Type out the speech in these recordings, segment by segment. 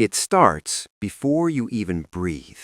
It starts before you even breathe.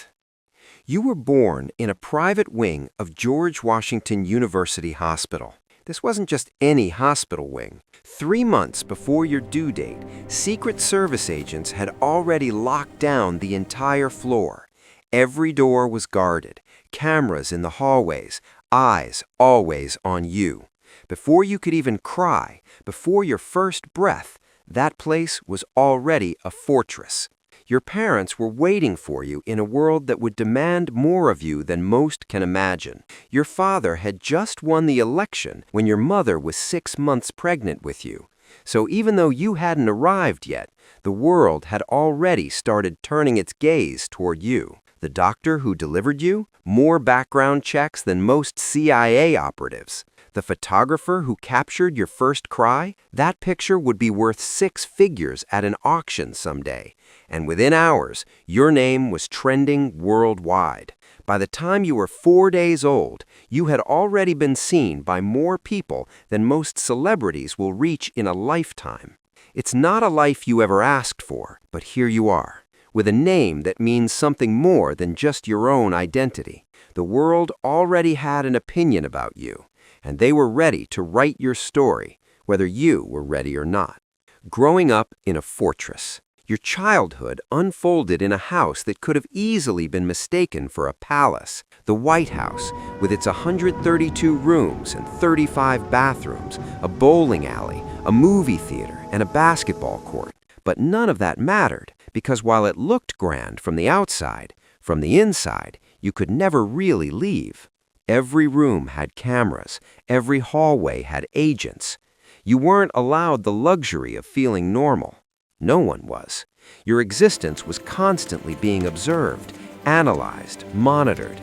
You were born in a private wing of George Washington University Hospital. This wasn't just any hospital wing. 3 months before your due date, Secret Service agents had already locked down the entire floor. Every door was guarded, cameras in the hallways, eyes always on you. Before you could even cry, before your first breath, that place was already a fortress. Your parents were waiting for you in a world that would demand more of you than most can imagine. Your father had just won the election when your mother was 6 months pregnant with you. So even though you hadn't arrived yet, the world had already started turning its gaze toward you. The doctor who delivered you? More background checks than most CIA operatives. The photographer who captured your first cry? That picture would be worth 6 figures at an auction someday. And within hours, your name was trending worldwide. By the time you were 4 days old, you had already been seen by more people than most celebrities will reach in a lifetime. It's not a life you ever asked for, but here you are, with a name that means something more than just your own identity. The world already had an opinion about you, and they were ready to write your story, whether you were ready or not. Growing up in a fortress. Your childhood unfolded in a house that could have easily been mistaken for a palace. The White House, with its 132 rooms and 35 bathrooms, a bowling alley, a movie theater, and a basketball court. But none of that mattered, because while it looked grand from the outside, from the inside, you could never really leave. Every room had cameras, every hallway had agents. You weren't allowed the luxury of feeling normal. No one was. Your existence was constantly being observed, analyzed, monitored.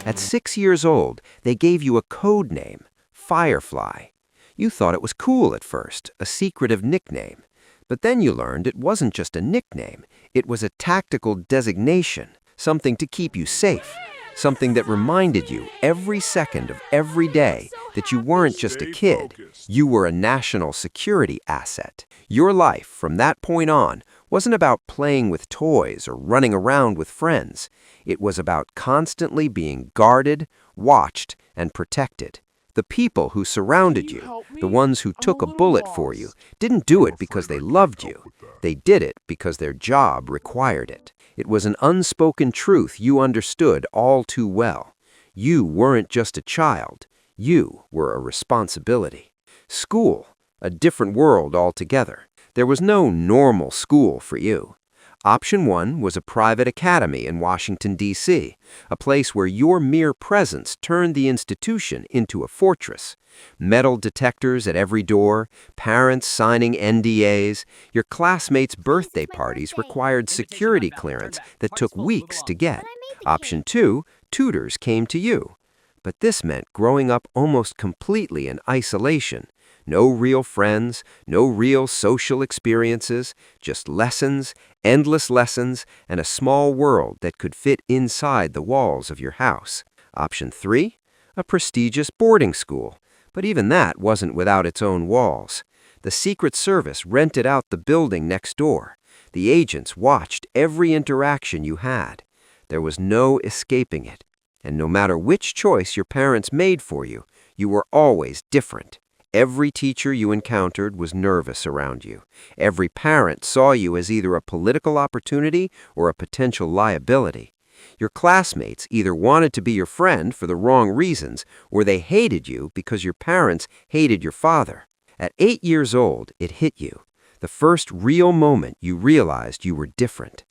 At 6 years old, they gave you a code name, Firefly. You thought it was cool at first, a secretive nickname. But then you learned it wasn't just a nickname, it was a tactical designation, something to keep you safe, something that reminded you every second of every day that you weren't just a kid, you were a national security asset. Your life from that point on wasn't about playing with toys or running around with friends. It was about constantly being guarded, watched, and protected. The people who surrounded you, the ones who took a bullet for you, didn't do it because they loved you. They did it because their job required it. It was an unspoken truth you understood all too well. You weren't just a child. You were a responsibility. School, a different world altogether. There was no normal school for you. Option 1 was a private academy in Washington, D.C., a place where your mere presence turned the institution into a fortress. Metal detectors at every door, parents signing NDAs, your classmates' birthday parties required security clearance that took weeks to get. Option 2, tutors came to you. But this meant growing up almost completely in isolation. No real friends, no real social experiences, just lessons, endless lessons, and a small world that could fit inside the walls of your house. Option 3, a prestigious boarding school. But even that wasn't without its own walls. The Secret Service rented out the building next door. The agents watched every interaction you had. There was no escaping it. And no matter which choice your parents made for you, you were always different. Every teacher you encountered was nervous around you. Every parent saw you as either a political opportunity or a potential liability. Your classmates either wanted to be your friend for the wrong reasons, or they hated you because your parents hated your father. At 8 years old, it hit you. The first real moment you realized you were different.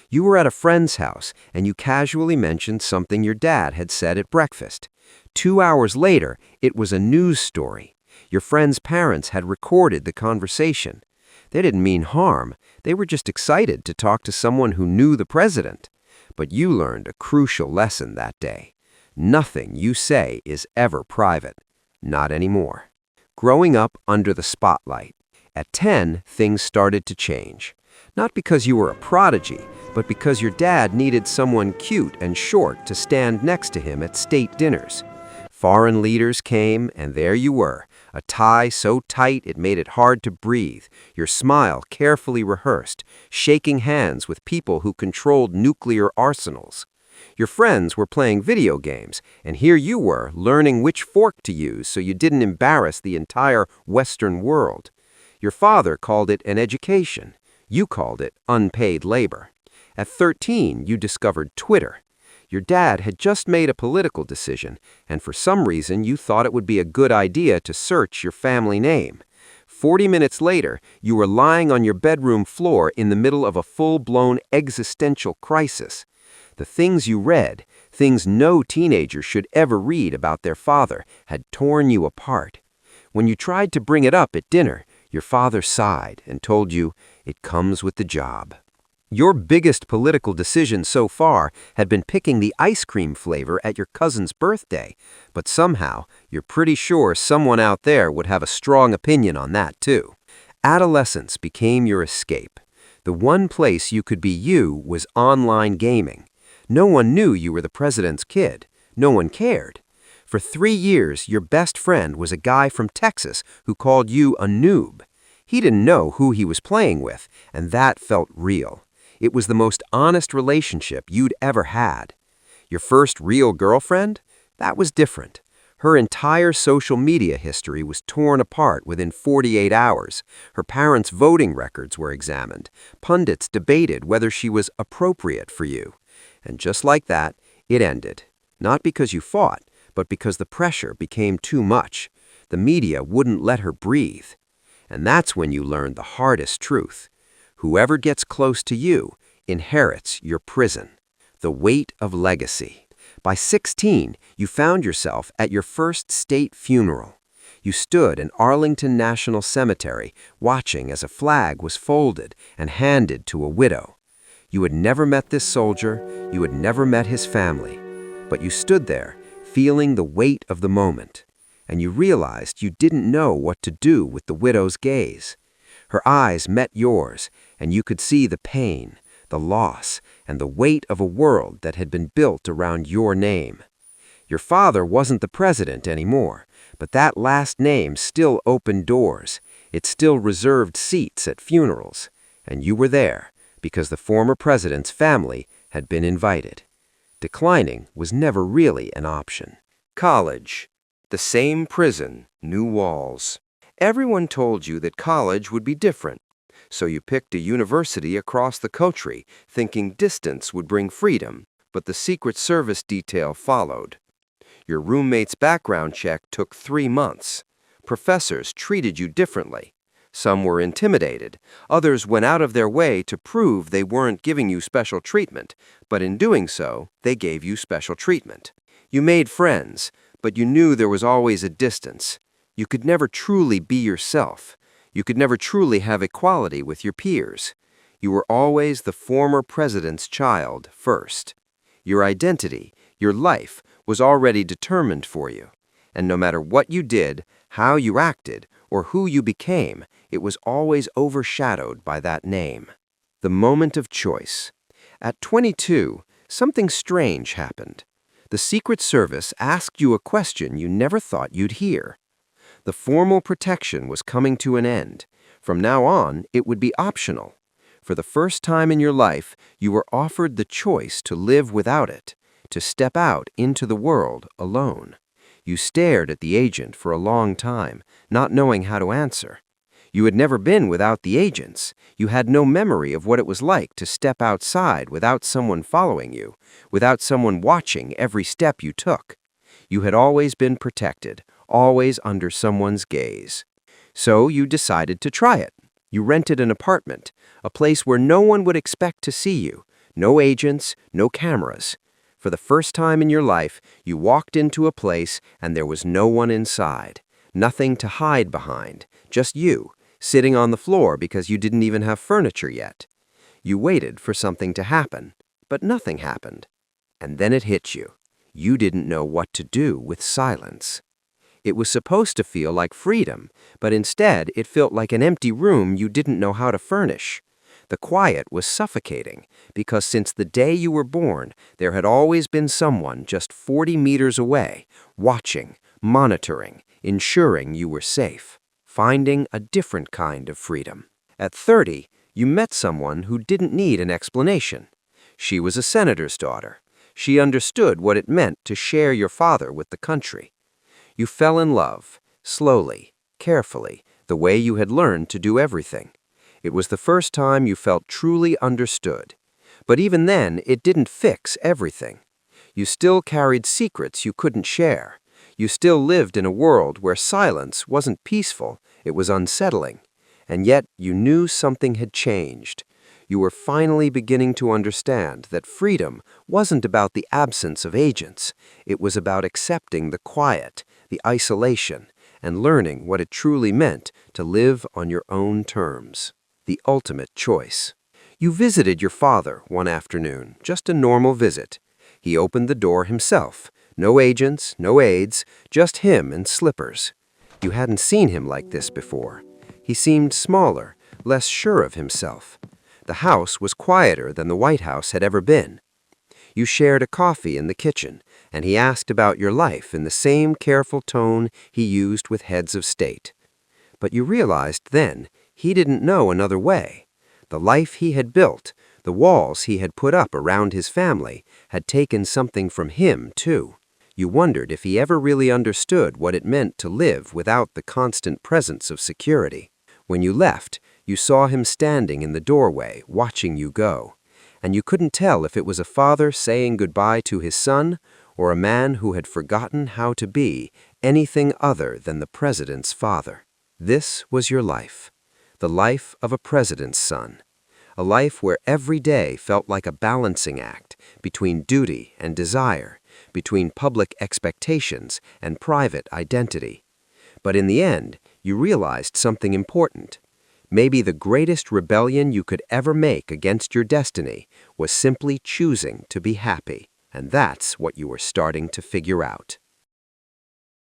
You were at a friend's house, and you casually mentioned something your dad had said at breakfast. 2 hours later, it was a news story. Your friend's parents had recorded the conversation. They didn't mean harm. They were just excited to talk to someone who knew the president. But you learned a crucial lesson that day. Nothing you say is ever private. Not anymore. Growing up under the spotlight. At 10, things started to change. Not because you were a prodigy, but because your dad needed someone cute and short to stand next to him at state dinners. Foreign leaders came, and there you were, A tie so tight it made it hard to breathe, your smile carefully rehearsed, shaking hands with people who controlled nuclear arsenals. Your friends were playing video games, and here you were learning which fork to use so you didn't embarrass the entire Western world. Your father called it an education. You called it unpaid labor. At 13, you discovered Twitter. Your dad had just made a political decision, and for some reason you thought it would be a good idea to search your family name. 40 minutes later, you were lying on your bedroom floor in the middle of a full-blown existential crisis. The things you read, things no teenager should ever read about their father, had torn you apart. When you tried to bring it up at dinner, your father sighed and told you, "It comes with the job." Your biggest political decision so far had been picking the ice cream flavor at your cousin's birthday, but somehow you're pretty sure someone out there would have a strong opinion on that too. Adolescence became your escape. The one place you could be you was online gaming. No one knew you were the president's kid. No one cared. For 3 years, your best friend was a guy from Texas who called you a noob. He didn't know who he was playing with, and that felt real. It was the most honest relationship you'd ever had. Your first real girlfriend? That was different. Her entire social media history was torn apart within 48 hours. Her parents' voting records were examined. Pundits debated whether she was appropriate for you. And just like that, it ended. Not because you fought, but because the pressure became too much. The media wouldn't let her breathe. And that's when you learned the hardest truth. Whoever gets close to you inherits your prison. The weight of legacy. By 16, you found yourself at your first state funeral. You stood in Arlington National Cemetery, watching as a flag was folded and handed to a widow. You had never met this soldier, you had never met his family, but you stood there, feeling the weight of the moment, and you realized you didn't know what to do with the widow's gaze. Her eyes met yours, and you could see the pain, the loss, and the weight of a world that had been built around your name. Your father wasn't the president anymore, but that last name still opened doors. It still reserved seats at funerals, and you were there because the former president's family had been invited. Declining was never really an option. College. The same prison, new walls. Everyone told you that college would be different, so you picked a university across the country, thinking distance would bring freedom, but the Secret Service detail followed. Your roommate's background check took 3 months. Professors treated you differently. Some were intimidated. Others went out of their way to prove they weren't giving you special treatment, but in doing so, they gave you special treatment. You made friends, but you knew there was always a distance. You could never truly be yourself. You could never truly have equality with your peers. You were always the former president's child first. Your identity, your life, was already determined for you. And no matter what you did, how you acted, or who you became, it was always overshadowed by that name. The moment of choice. At 22, something strange happened. The Secret Service asked you a question you never thought you'd hear. The formal protection was coming to an end. From now on, it would be optional. For the first time in your life, you were offered the choice to live without it, to step out into the world alone. You stared at the agent for a long time, not knowing how to answer. You had never been without the agents. You had no memory of what it was like to step outside without someone following you, without someone watching every step you took. You had always been protected, always under someone's gaze. So you decided to try it. You rented an apartment, a place where no one would expect to see you, no agents, no cameras. For the first time in your life, you walked into a place and there was no one inside, nothing to hide behind, just you, sitting on the floor because you didn't even have furniture yet. You waited for something to happen, but nothing happened. And then it hit you. You didn't know what to do with silence. It was supposed to feel like freedom, but instead it felt like an empty room you didn't know how to furnish. The quiet was suffocating, because since the day you were born, there had always been someone just 40 meters away, watching, monitoring, ensuring you were safe, finding a different kind of freedom. At 30, you met someone who didn't need an explanation. She was a senator's daughter. She understood what it meant to share your father with the country. You fell in love, slowly, carefully, the way you had learned to do everything. It was the first time you felt truly understood. But even then, it didn't fix everything. You still carried secrets you couldn't share. You still lived in a world where silence wasn't peaceful, it was unsettling. And yet you knew something had changed. You were finally beginning to understand that freedom wasn't about the absence of agents. It was about accepting the quiet, the isolation, and learning what it truly meant to live on your own terms. The ultimate choice. You visited your father one afternoon, just a normal visit. He opened the door himself. No agents, no aides, just him and slippers. You hadn't seen him like this before. He seemed smaller, less sure of himself. The house was quieter than the White House had ever been. You shared a coffee in the kitchen, and he asked about your life in the same careful tone he used with heads of state. But you realized then he didn't know another way. The life he had built, the walls he had put up around his family, had taken something from him, too. You wondered if he ever really understood what it meant to live without the constant presence of security. When you left, you saw him standing in the doorway, watching you go. And you couldn't tell if it was a father saying goodbye to his son or a man who had forgotten how to be anything other than the president's father. This was your life, the life of a president's son. A life where every day felt like a balancing act between duty and desire, between public expectations and private identity. But in the end, you realized something important. Maybe the greatest rebellion you could ever make against your destiny was simply choosing to be happy. And that's what you were starting to figure out.